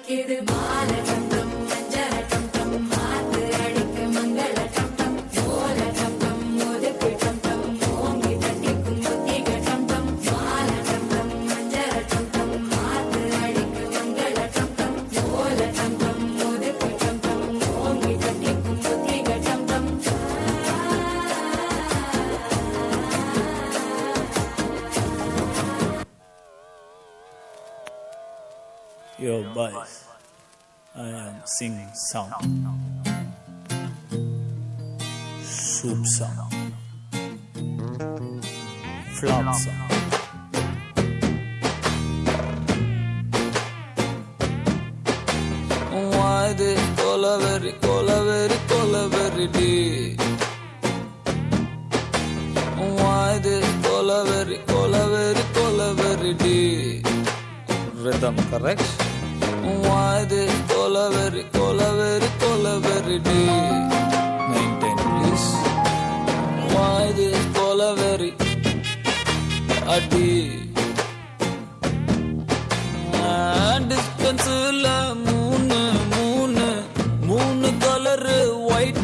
அடிக்குது மால டம் டம் மஞ்சள டம் டம் மாத்து அடிக்கு மங்கள டம் டம் ஓல டம் டம் ஒதுக்கு டம் டம் ஓங்கி தட்டிக்கும் புத்திக டம் டம் மால டம் டம் மஞ்சள டம் டம் மாத்து அடிக்கு மங்கள டம் டம் ஓல டம் டம் ஒதுக்கு டம் டம் ஓங்கி தட்டிக்கும் புத்திக டம் டம். Yo boys, I am singing song, soup song, flop song. Why this colaveri, colaveri, colaveri day? Why this colaveri, colaveri, colaveri day? Rhythm correct? Why this colaveri, colaveri, colaveri day? Maintain please. Why this colaveri a day? Distance la moon color white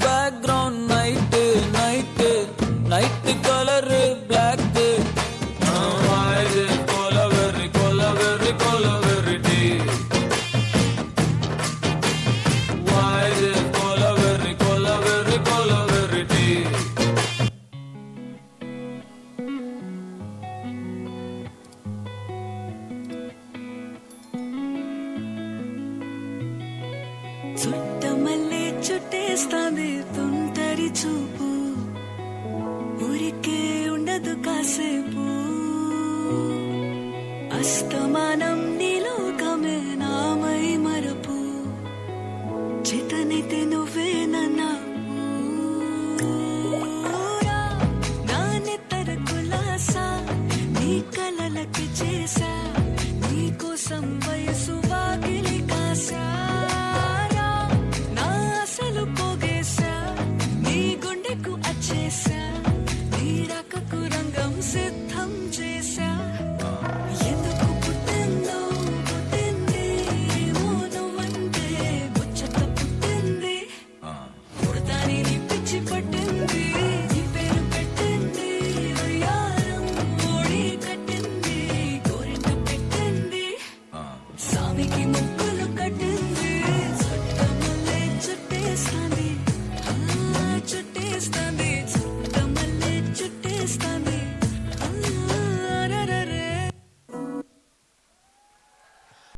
background night color black. Why this colaveri, colaveri, colaveri day? Why this colaveri, colaveri, colaveri day? Chuttamalle చుట్టేస్తాంది తుంటరి చూపు ఊరికే ఉండదు కాసేపు అస్తమానం నీలోకమే నామై మరపు చేతనైతే నువ్వే నన్నాపు నా నెత్తర కులాసా నీ కలలకి చేసా నీ కోసం వయసు వాకిలి కాసా నా అసలు పోగేసా నీ గుండెకు అచ్చేసా నీ రకకు రంగం సిద్ధం చేసా ఎందుకు పుట్టిందో పుట్టింది ఏమో నువ్వంటే ముచ్చట పుట్టింది పుడతాని నీ పిచ్చి పట్టింది నీ పేరు పెట్టింది వయ్యారం ఓడి కట్టింది గోరింట పెట్టింది సామికి ముక్కు